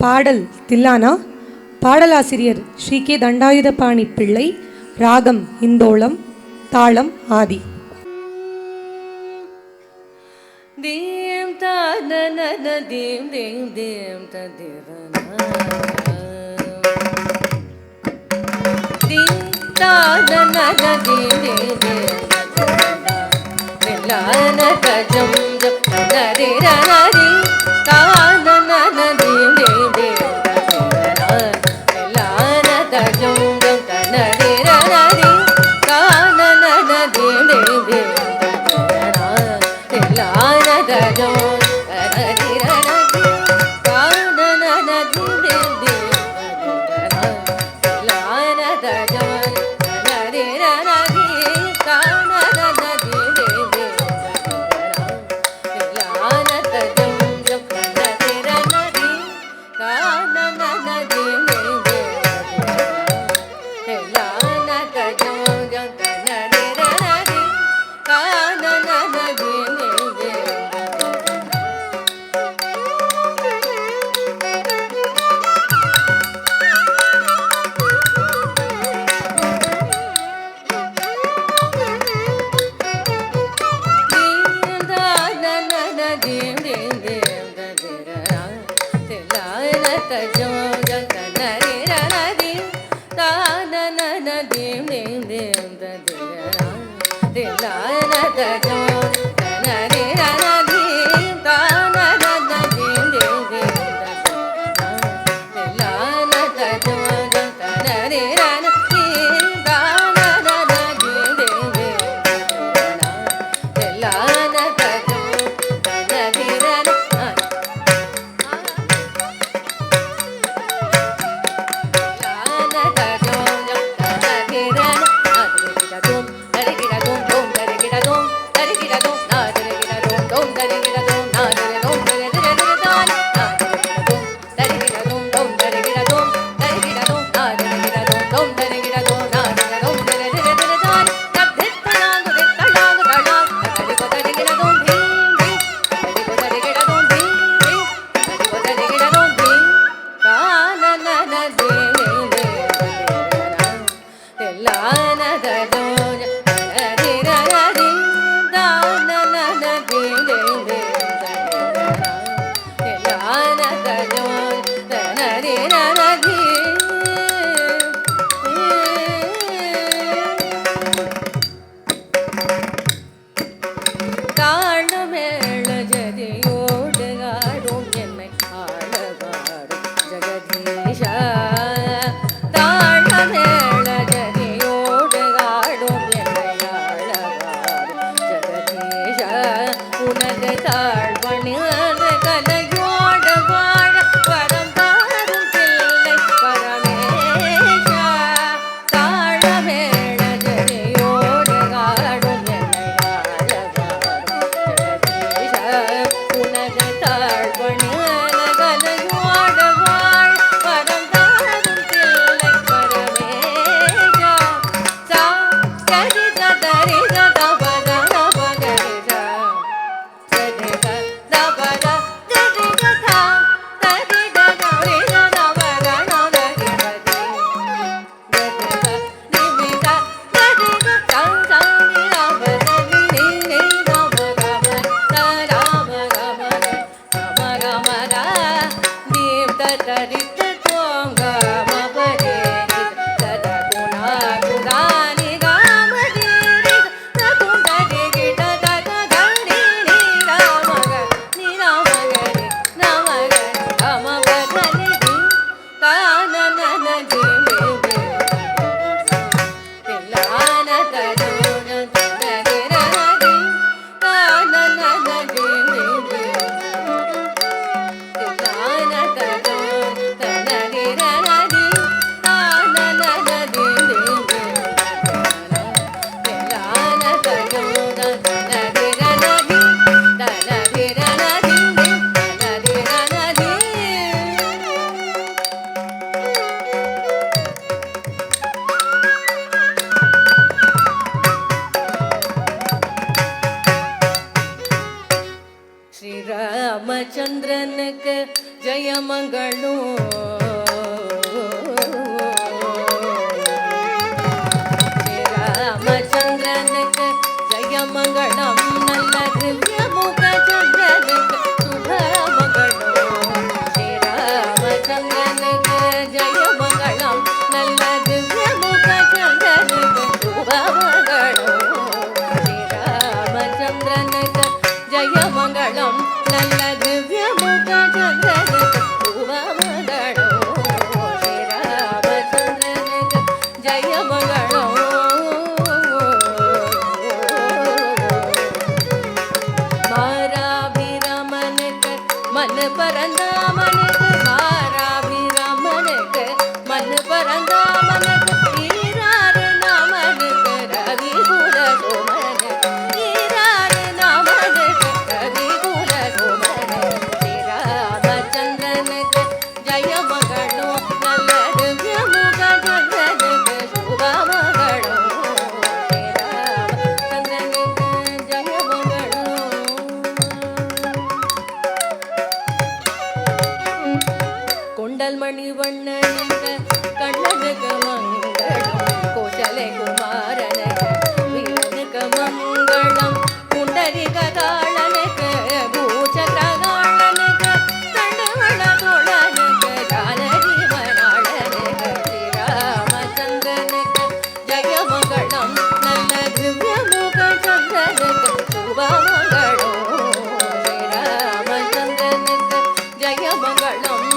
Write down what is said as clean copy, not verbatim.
பாடல் தில்லானா. பாடலாசிரியர் ஸ்ரீ கே தண்டாயுதபாணி பிள்ளை. ராகம் இந்தோளம். தாளம் ஆதி. தீம் தனன தீம் தீம் தீம் ததிரன தீம் தனன தீம் தீம் தீம் ததிரன கஜம் ஜப் நதிரன தீம் தனன தீம் தீம் தீம் ததிரன கஜம் ஜப் நதிரன தீம் தனன தீம் தீம் தீம் உனது தாழ்வணிந்த கலையோடு வாழ மங்களோ ராமச்சந்திரனுக்கு ஜெயமங்களம் நல்ல திவ்யமுக சந்திரனுக்கு சுபமங்களோ ஸ்ரீராமச்சந்திரனுக்கு ஜெயமங்களம் நல்ல திவ்யமுக சந்திரனுக்கு சுபமங்களோ ஸ்ரீராமச்சந்திரனுக்கு ஜெயமங்களம் நல்ல திவ்யமுக சந்திரனுக்கு சுபமங்களோ ஸ்ரீராமச்சந்திரனுக்கு ஜெயமங்களோ மாராபிராமனுக்கு மனு பரந்தாமனுக்கு மாராபிராமனுக்கு மனு பரந்தாமனுக்கு ஈராறு நாமனுக்கு ரவி குல சோமனுக்கு ஈராறு நாமனுக்கு ரவி குல சோமனுக்கு ஸ்ரீராமச்சந்திரனுக்கு ஜெயமகளோ நல்ல திவ்யமுக சந்திரனுக்கு சுபமகளோ ஸ்ரீராமச்சந்திரனுக்கு ஜெயமகளோ கொண்டல் மணிவண்ணனுக்கு கண்ணனுக்கு மங்களம் கோசலை குமாரனுக்கு வீரனுக்கு மங்களம் குண்டரிக தாளனுக்கு பூச்சகாளனுக்கு கண்டவள தோழனுக்கு ஜானகி மணாளனுக்கு ஸ்ரீராமச்சந்திரனுக்கு ஜெயமங்களம் நல்ல திவ்யமுக சந்திரனுக்கு சுபமங்களோ ஸ்ரீராமச்சந்திரனுக்கு ஜெயமங்களம்